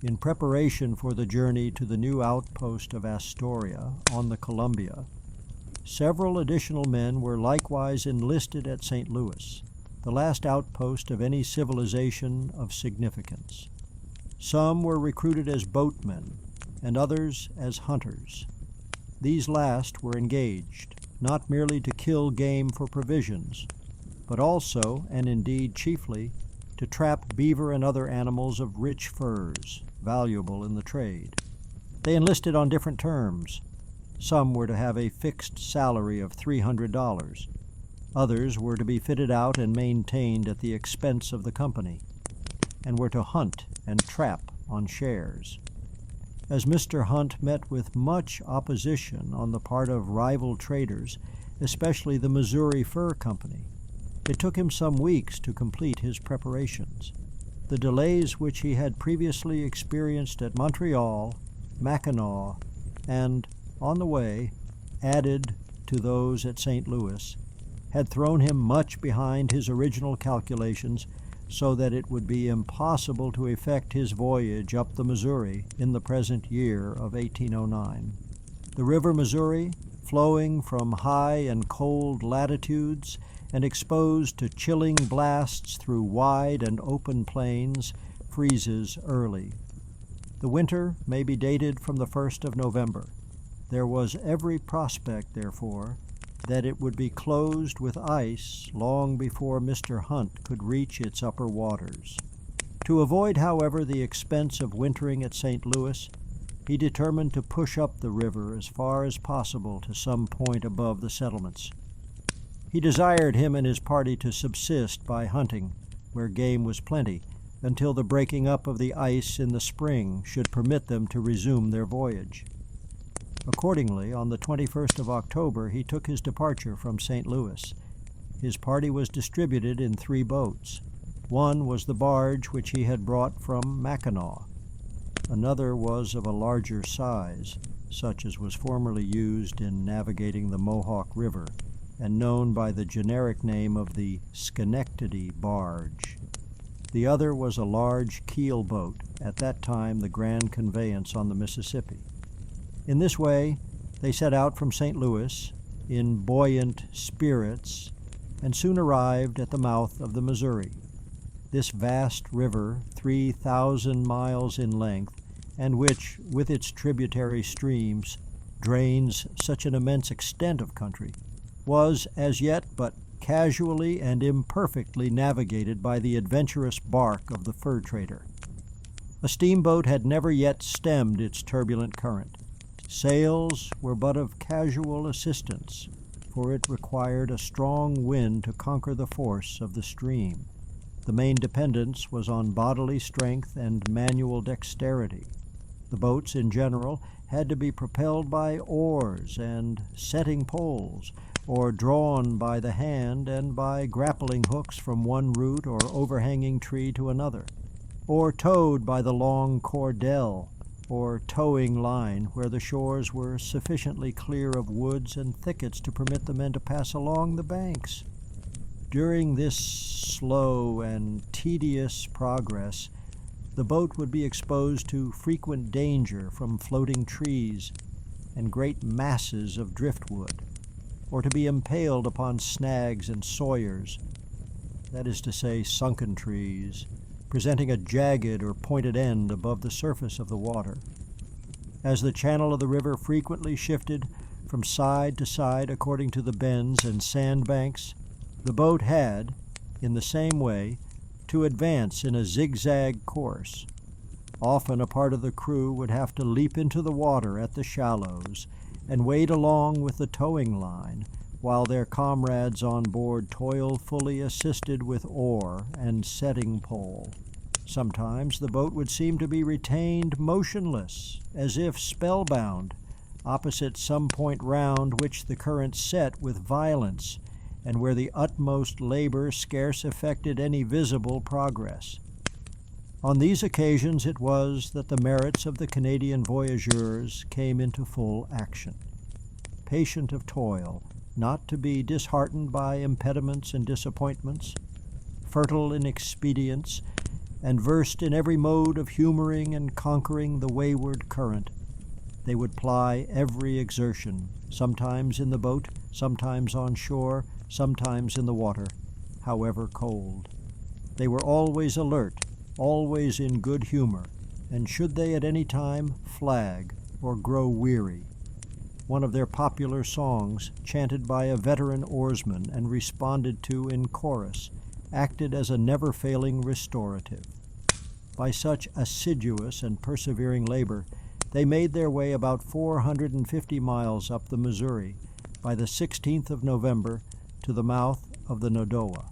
In preparation for the journey to the new outpost of Astoria on the Columbia, several additional men were likewise enlisted at St. Louis, the last outpost of any civilization of significance. Some were recruited as boatmen, and others as hunters. These last were engaged, not merely to kill game for provisions, but also, and indeed chiefly, to trap beaver and other animals of rich furs, valuable in the trade. They enlisted on different terms. Some were to have a fixed salary of $300. Others were to be fitted out and maintained at the expense of the company, and were to hunt and trap on shares. As Mr. Hunt met with much opposition on the part of rival traders, especially the Missouri Fur Company, it took him some weeks to complete his preparations. The delays which he had previously experienced at Montreal, Mackinac, and, on the way, added to those at St. Louis, had thrown him much behind his original calculations, so that it would be impossible to effect his voyage up the Missouri in the present year of 1809. The river Missouri, flowing from high and cold latitudes and exposed to chilling blasts through wide and open plains, freezes early. The winter may be dated from the 1st of November. There was every prospect, therefore, that it would be closed with ice long before Mr. Hunt could reach its upper waters. To avoid, however, the expense of wintering at St. Louis, he determined to push up the river as far as possible to some point above the settlements. He desired him and his party to subsist by hunting, where game was plenty, until the breaking up of the ice in the spring should permit them to resume their voyage. Accordingly, on the 21st of October, he took his departure from St. Louis. His party was distributed in 3 boats. One was the barge which he had brought from Mackinac. Another was of a larger size, such as was formerly used in navigating the Mohawk River, and known by the generic name of the Schenectady barge. The other was a large keel boat, at that time the grand conveyance on the Mississippi. In this way, they set out from St. Louis in buoyant spirits and soon arrived at the mouth of the Missouri. This vast river, 3,000 miles in length, and which, with its tributary streams, drains such an immense extent of country, was as yet but casually and imperfectly navigated by the adventurous bark of the fur trader. A steamboat had never yet stemmed its turbulent current. Sails were but of casual assistance, for it required a strong wind to conquer the force of the stream. The main dependence was on bodily strength and manual dexterity. The boats, in general, had to be propelled by oars and setting poles, or drawn by the hand and by grappling hooks from one root or overhanging tree to another, or towed by the long cordel or towing line where the shores were sufficiently clear of woods and thickets to permit the men to pass along the banks. During this slow and tedious progress, the boat would be exposed to frequent danger from floating trees and great masses of driftwood, or to be impaled upon snags and sawyers, that is to say, sunken trees, presenting a jagged or pointed end above the surface of the water. As the channel of the river frequently shifted from side to side according to the bends and sandbanks, the boat had, in the same way, to advance in a zigzag course. Often a part of the crew would have to leap into the water at the shallows and wade along with the towing line, while their comrades on board toilfully assisted with oar and setting pole. Sometimes the boat would seem to be retained motionless, as if spellbound, opposite some point round which the current set with violence, and where the utmost labor scarce effected any visible progress. On these occasions it was that the merits of the Canadian voyageurs came into full action. Patient of toil, not to be disheartened by impediments and disappointments, fertile in expedients, and versed in every mode of humoring and conquering the wayward current. They would ply every exertion, sometimes in the boat, sometimes on shore, sometimes in the water, however cold. They were always alert, always in good humor, and should they at any time flag or grow weary. One of their popular songs, chanted by a veteran oarsman and responded to in chorus, acted as a never-failing restorative. By such assiduous and persevering labor, they made their way about 450 miles up the Missouri by the 16th of November to the mouth of the Nodowa.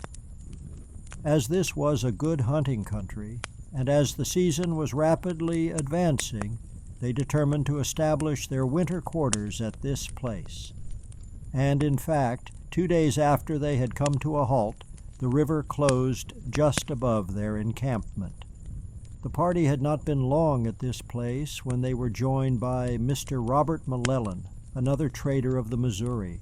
As this was a good hunting country, and as the season was rapidly advancing, they determined to establish their winter quarters at this place. And in fact, 2 days after they had come to a halt, the river closed just above their encampment. The party had not been long at this place when they were joined by Mr. Robert M'Lellan, another trader of the Missouri,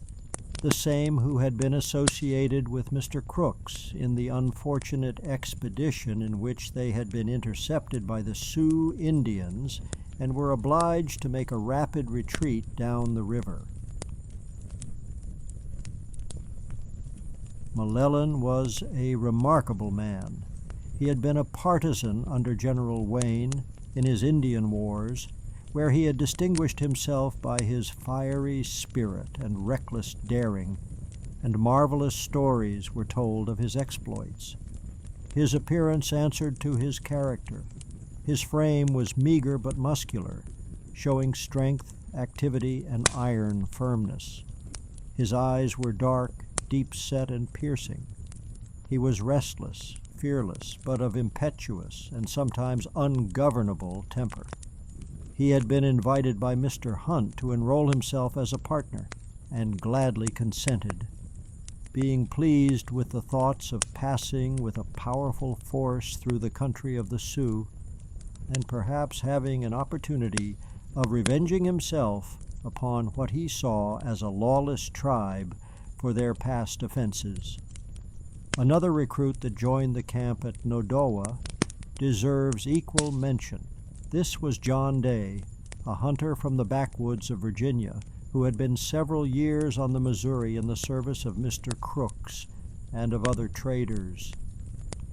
the same who had been associated with Mr. Crooks in the unfortunate expedition in which they had been intercepted by the Sioux Indians and were obliged to make a rapid retreat down the river. M'Lellan was a remarkable man. He had been a partisan under General Wayne in his Indian wars, where he had distinguished himself by his fiery spirit and reckless daring, and marvelous stories were told of his exploits. His appearance answered to his character. His frame was meager but muscular, showing strength, activity, and iron firmness. His eyes were dark, deep-set, and piercing. He was restless, fearless, but of impetuous and sometimes ungovernable temper. He had been invited by Mr. Hunt to enroll himself as a partner, and gladly consented, being pleased with the thoughts of passing with a powerful force through the country of the Sioux, and perhaps having an opportunity of revenging himself upon what he saw as a lawless tribe for their past offenses. Another recruit that joined the camp at Nodowa deserves equal mention. This was John Day, a hunter from the backwoods of Virginia, who had been several years on the Missouri in the service of Mr. Crooks and of other traders.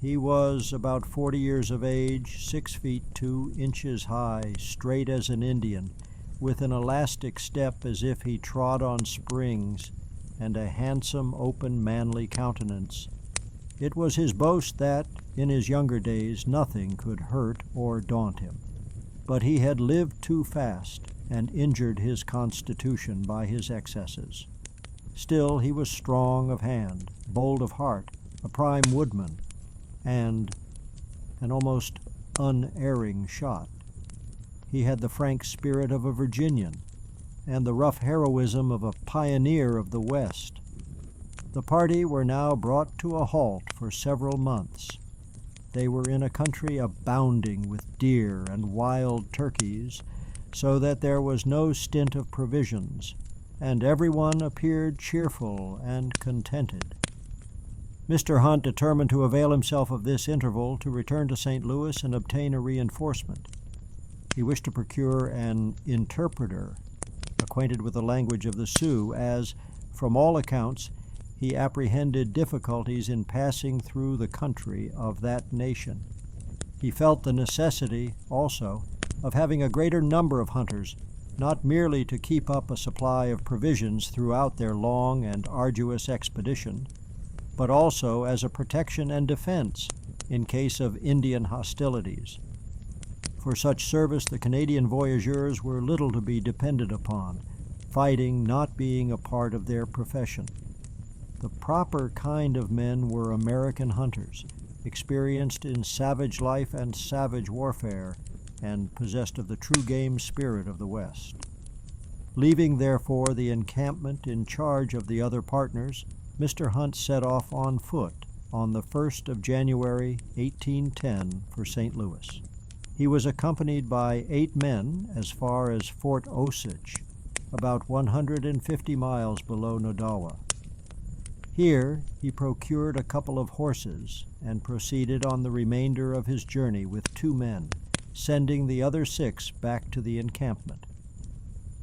He was about 40 years of age, 6 feet 2 inches high, straight as an Indian, with an elastic step as if he trod on springs, and a handsome, open, manly countenance. It was his boast that, in his younger days, nothing could hurt or daunt him. But he had lived too fast and injured his constitution by his excesses. Still, he was strong of hand, bold of heart, a prime woodman, and an almost unerring shot. He had the frank spirit of a Virginian and the rough heroism of a pioneer of the West. The party were now brought to a halt for several months. They were in a country abounding with deer and wild turkeys, so that there was no stint of provisions, and everyone appeared cheerful and contented. Mr. Hunt determined to avail himself of this interval to return to St. Louis and obtain a reinforcement. He wished to procure an interpreter acquainted with the language of the Sioux, as, from all accounts, he apprehended difficulties in passing through the country of that nation. He felt the necessity, also, of having a greater number of hunters, not merely to keep up a supply of provisions throughout their long and arduous expedition, but also as a protection and defense in case of Indian hostilities. For such service the Canadian voyageurs were little to be depended upon, fighting not being a part of their profession. The proper kind of men were American hunters, experienced in savage life and savage warfare, and possessed of the true game spirit of the West. Leaving, therefore, the encampment in charge of the other partners, Mr. Hunt set off on foot on the 1st of January, 1810, for St. Louis. He was accompanied by 8 men as far as Fort Osage, about 150 miles below Nodowa. Here he procured a couple of horses and proceeded on the remainder of his journey with 2 men, sending the other 6 back to the encampment.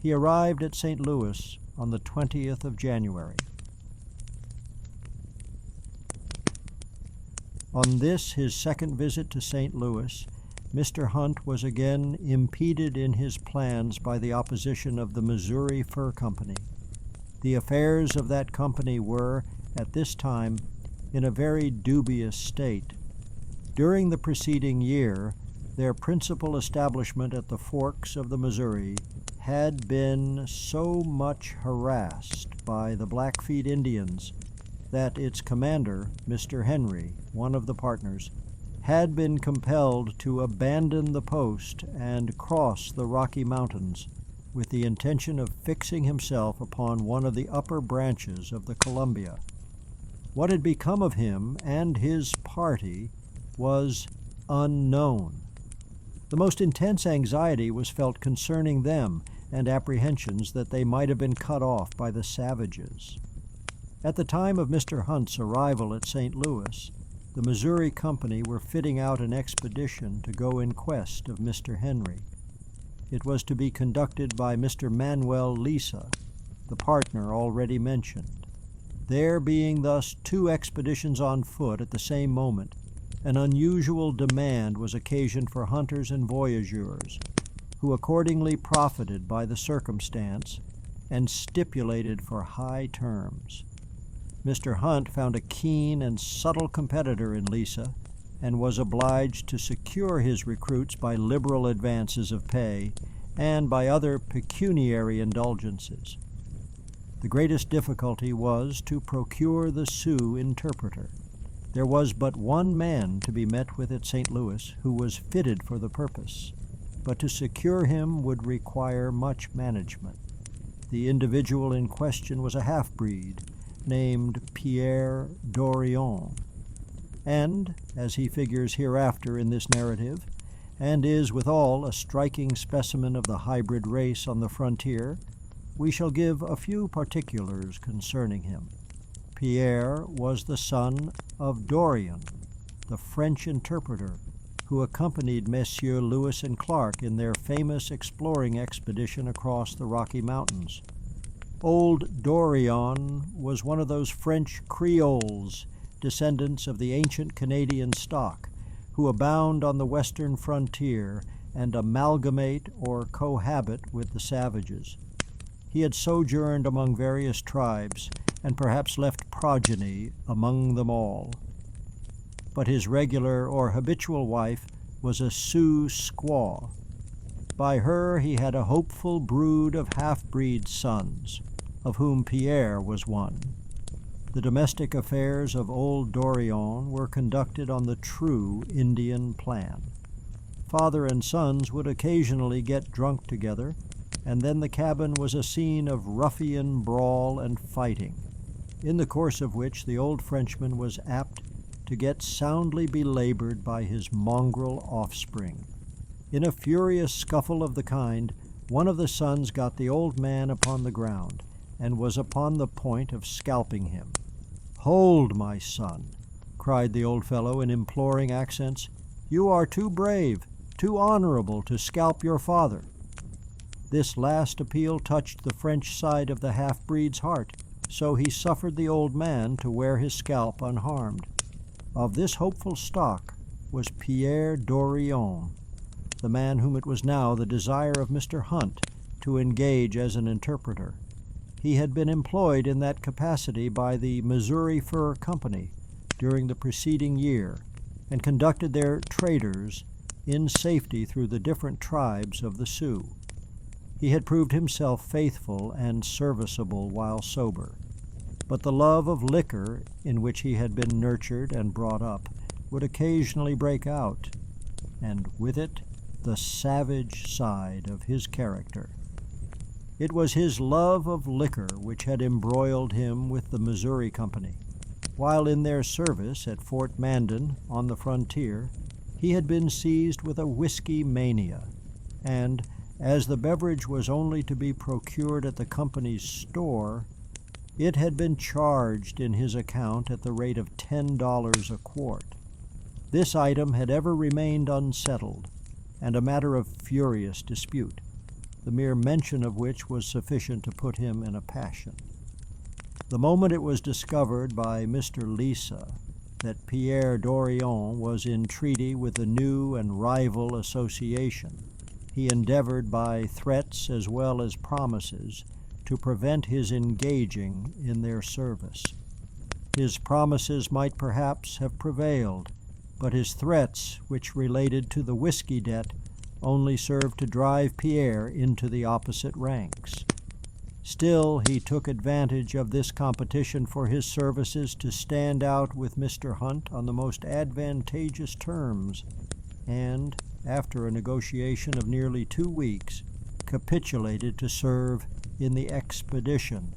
He arrived at St. Louis on the 20th of January. On this, his second visit to St. Louis, Mr. Hunt was again impeded in his plans by the opposition of the Missouri Fur Company. The affairs of that company were, at this time, in a very dubious state. During the preceding year, their principal establishment at the forks of the Missouri had been so much harassed by the Blackfeet Indians that its commander, Mr. Henry, one of the partners, had been compelled to abandon the post and cross the Rocky Mountains with the intention of fixing himself upon one of the upper branches of the Columbia. What had become of him and his party was unknown. The most intense anxiety was felt concerning them and apprehensions that they might have been cut off by the savages. At the time of Mr. Hunt's arrival at St. Louis, the Missouri Company were fitting out an expedition to go in quest of Mr. Henry. It was to be conducted by Mr. Manuel Lisa, the partner already mentioned. There being thus 2 expeditions on foot at the same moment, an unusual demand was occasioned for hunters and voyageurs, who accordingly profited by the circumstance and stipulated for high terms. Mr. Hunt found a keen and subtle competitor in Lisa, and was obliged to secure his recruits by liberal advances of pay and by other pecuniary indulgences. The greatest difficulty was to procure the Sioux interpreter. There was but 1 man to be met with at St. Louis who was fitted for the purpose, but to secure him would require much management. The individual in question was a half-breed named Pierre Dorion, and, as he figures hereafter in this narrative, and is withal a striking specimen of the hybrid race on the frontier, we shall give a few particulars concerning him. Pierre was the son of Dorion, the French interpreter who accompanied Messieurs Lewis and Clark in their famous exploring expedition across the Rocky Mountains. Old Dorion was one of those French Creoles, descendants of the ancient Canadian stock, who abound on the western frontier and amalgamate or cohabit with the savages. He had sojourned among various tribes, and perhaps left progeny among them all. But his regular or habitual wife was a Sioux squaw. By her he had a hopeful brood of half-breed sons, of whom Pierre was one. The domestic affairs of old Dorion were conducted on the true Indian plan. Father and sons would occasionally get drunk together, and then the cabin was a scene of ruffian brawl and fighting, in the course of which the old Frenchman was apt to get soundly belabored by his mongrel offspring. In a furious scuffle of the kind, one of the sons got the old man upon the ground, and was upon the point of scalping him. "Hold, my son," cried the old fellow in imploring accents. "You are too brave, too honorable to scalp your father." This last appeal touched the French side of the half-breed's heart, so he suffered the old man to wear his scalp unharmed. Of this hopeful stock was Pierre Dorion, the man whom it was now the desire of Mr. Hunt to engage as an interpreter. He had been employed in that capacity by the Missouri Fur Company during the preceding year, and conducted their traders in safety through the different tribes of the Sioux. He had proved himself faithful and serviceable while sober, but the love of liquor in which he had been nurtured and brought up would occasionally break out, and with it the savage side of his character. It was his love of liquor which had embroiled him with the Missouri Company. While in their service at Fort Mandan on the frontier, he had been seized with a whiskey mania, and, as the beverage was only to be procured at the company's store, It had been charged in his account at the rate of $10 a quart. This item had ever remained unsettled, and a matter of furious dispute, the mere mention of which was sufficient to put him in a passion. The moment it was discovered by Mr. Lisa that Pierre Dorion was in treaty with a new and rival association, he endeavored by threats as well as promises to prevent his engaging in their service. His promises might perhaps have prevailed, but his threats, which related to the whiskey debt, only served to drive Pierre into the opposite ranks. Still, he took advantage of this competition for his services to stand out with Mr. Hunt on the most advantageous terms, and, after a negotiation of nearly 2 weeks, capitulated to serve in the expedition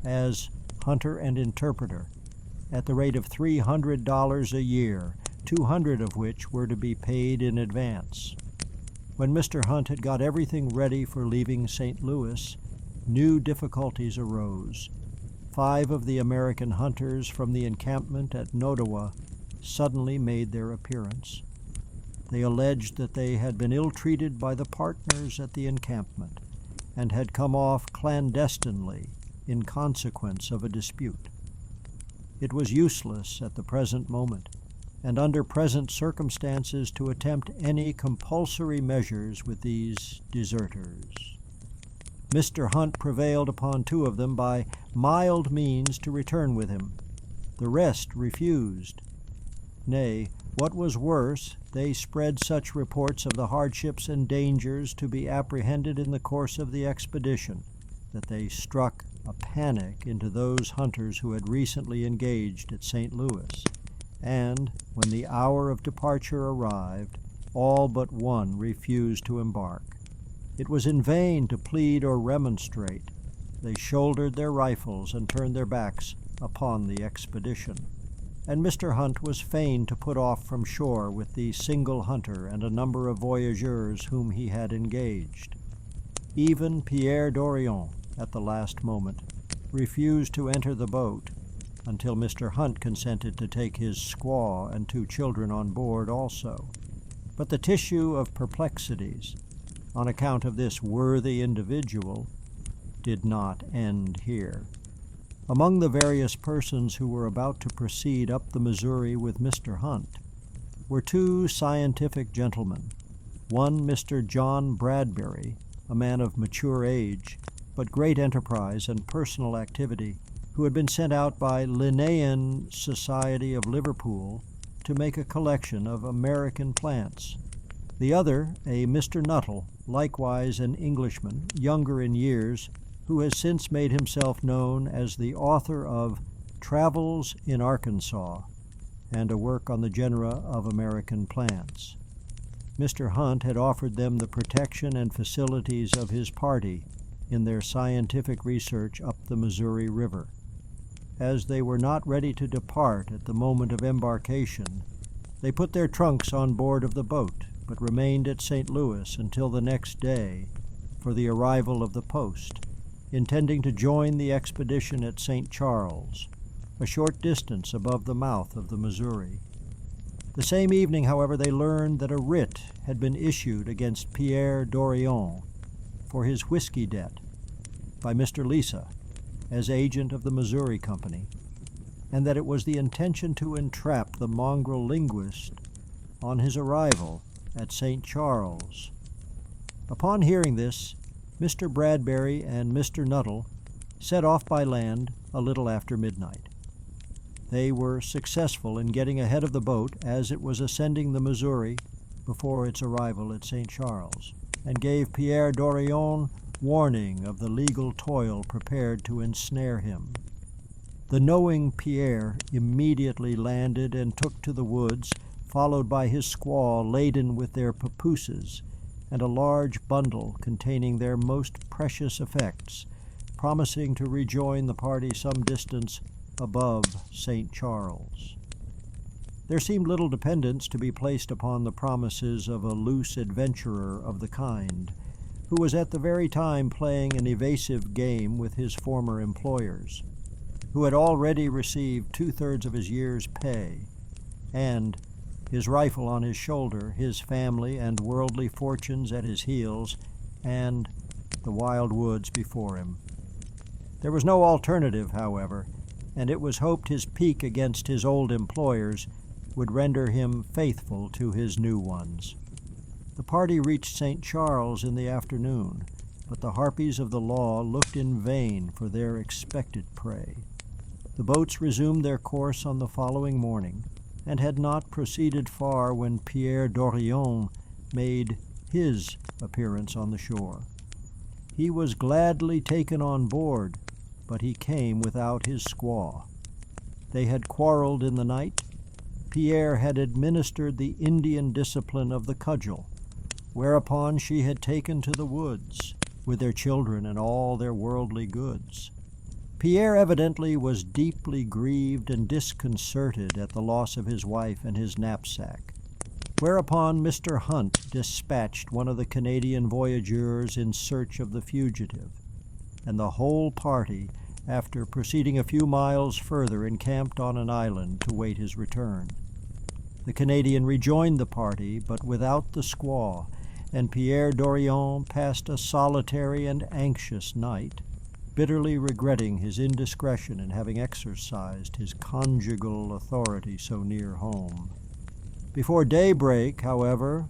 as hunter and interpreter at the rate of $300 a year, 200 of which were to be paid in advance. When Mr. Hunt had got everything ready for leaving St. Louis, new difficulties arose. 5 of the American hunters from the encampment at Nodowa suddenly made their appearance. They alleged that they had been ill-treated by the partners at the encampment and had come off clandestinely in consequence of a dispute. It was useless at the present moment, and under present circumstances, to attempt any compulsory measures with these deserters. Mr. Hunt prevailed upon 2 of them by mild means to return with him. The rest refused. Nay, what was worse, they spread such reports of the hardships and dangers to be apprehended in the course of the expedition that they struck a panic into those hunters who had recently engaged at St. Louis, and, when the hour of departure arrived, all but one refused to embark. It was in vain to plead or remonstrate. They shouldered their rifles and turned their backs upon the expedition, and Mr. Hunt was fain to put off from shore with the single hunter and a number of voyageurs whom he had engaged. Even Pierre Dorion, at the last moment, refused to enter the boat until Mr. Hunt consented to take his squaw and 2 children on board also. But the tissue of perplexities, on account of this worthy individual, did not end here. Among the various persons who were about to proceed up the Missouri with Mr. Hunt were 2 scientific gentlemen, one Mr. John Bradbury, a man of mature age, but great enterprise and personal activity, who had been sent out by Linnean Society of Liverpool to make a collection of American plants. The other, a Mr. Nuttall, likewise an Englishman, younger in years, who has since made himself known as the author of Travels in Arkansas and a work on the genera of American plants. Mr. Hunt had offered them the protection and facilities of his party in their scientific research up the Missouri River. As they were not ready to depart at the moment of embarkation, they put their trunks on board of the boat, but remained at St. Louis until the next day for the arrival of the post, intending to join the expedition at St. Charles, a short distance above the mouth of the Missouri. The same evening, however, they learned that a writ had been issued against Pierre Dorion for his whiskey debt by Mr. Lisa, as agent of the Missouri Company, and that it was the intention to entrap the mongrel linguist on his arrival at St. Charles. Upon hearing this, Mr. Bradbury and Mr. Nuttall set off by land a little after midnight. They were successful in getting ahead of the boat as it was ascending the Missouri before its arrival at St. Charles, and gave Pierre Dorion warning of the legal toil prepared to ensnare him. The knowing Pierre immediately landed and took to the woods, followed by his squaw laden with their papooses and a large bundle containing their most precious effects, promising to rejoin the party some distance above St. Charles. There seemed little dependence to be placed upon the promises of a loose adventurer of the kind, who was at the very time playing an evasive game with his former employers. who had already received two-thirds of his year's pay, and, his rifle on his shoulder, his family and worldly fortunes at his heels, and the wild woods before him. There was no alternative, however, and it was hoped his pique against his old employers would render him faithful to his new ones. The party reached St. Charles in the afternoon, but the harpies of the law looked in vain for their expected prey. The boats resumed their course on the following morning, and had not proceeded far when Pierre Dorion made his appearance on the shore. He was gladly taken on board, but he came without his squaw. They had quarreled in the night. Pierre had administered the Indian discipline of the cudgel, whereupon she had taken to the woods, with their children and all their worldly goods. Pierre evidently was deeply grieved and disconcerted at the loss of his wife and his knapsack, whereupon Mr. Hunt dispatched one of the Canadian voyageurs in search of the fugitive, and the whole party, after proceeding a few miles further, encamped on an island to wait his return. The Canadian rejoined the party, but without the squaw, and Pierre Dorion passed a solitary and anxious night, bitterly regretting his indiscretion in having exercised his conjugal authority so near home. Before daybreak, however,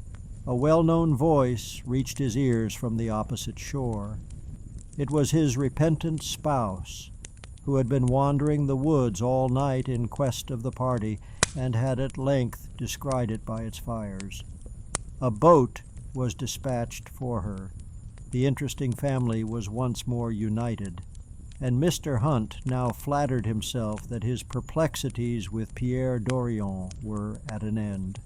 a well-known voice reached his ears from the opposite shore. It was his repentant spouse, who had been wandering the woods all night in quest of the party, and had at length descried it by its fires. A boat was dispatched for her. The interesting family was once more united, and Mr. Hunt now flattered himself that his perplexities with Pierre Dorion were at an end.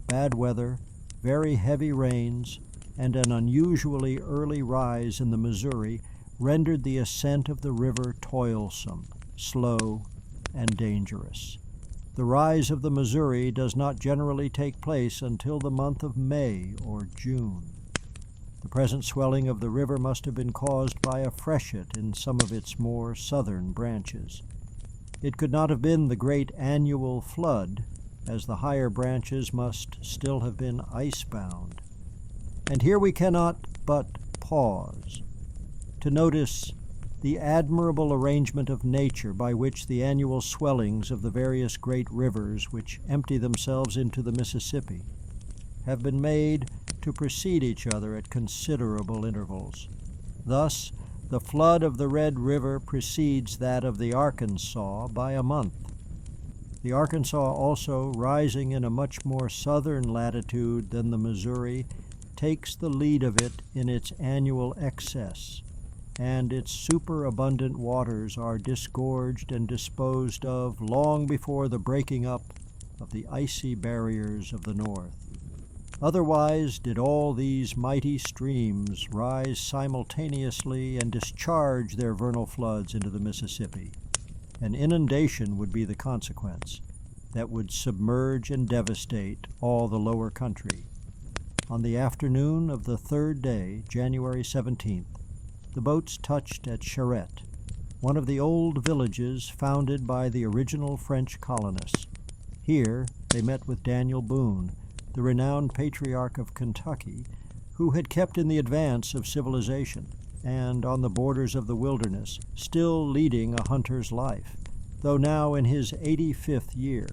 Bad weather, very heavy rains, and an unusually early rise in the Missouri rendered the ascent of the river toilsome, slow, and dangerous. The rise of the Missouri does not generally take place until the month of May or June. The present swelling of the river must have been caused by a freshet in some of its more southern branches. It could not have been the great annual flood, as the higher branches must still have been ice-bound. And here we cannot but pause to notice the admirable arrangement of nature by which the annual swellings of the various great rivers which empty themselves into the Mississippi have been made to precede each other at considerable intervals. Thus, the flood of the Red River precedes that of the Arkansas by a month. The Arkansas also, rising in a much more southern latitude than the Missouri, takes the lead of it in its annual excess, and its superabundant waters are disgorged and disposed of long before the breaking up of the icy barriers of the north. Otherwise did all these mighty streams rise simultaneously and discharge their vernal floods into the Mississippi. An inundation would be the consequence that would submerge and devastate all the lower country. On the afternoon of the third day, January 17th, the boats touched at Charette, one of the old villages founded by the original French colonists. Here they met with Daniel Boone, the renowned patriarch of Kentucky, who had kept in the advance of civilization and on the borders of the wilderness, still leading a hunter's life, though now in his 85th year.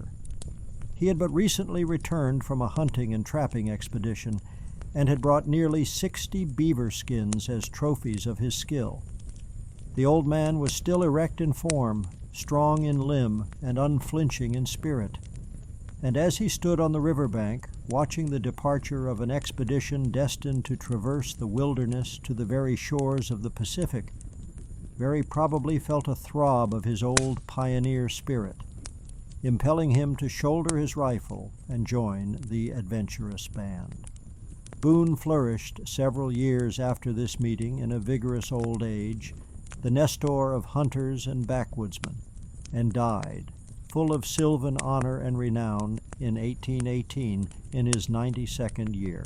He had but recently returned from a hunting and trapping expedition and had brought nearly 60 beaver skins as trophies of his skill. The old man was still erect in form, strong in limb, and unflinching in spirit. And as he stood on the river bank, watching the departure of an expedition destined to traverse the wilderness to the very shores of the Pacific, very probably felt a throb of his old pioneer spirit, impelling him to shoulder his rifle and join the adventurous band. Boone flourished several years after this meeting in a vigorous old age, the Nestor of hunters and backwoodsmen, and died, full of sylvan honor and renown, in 1818 in his 92nd year.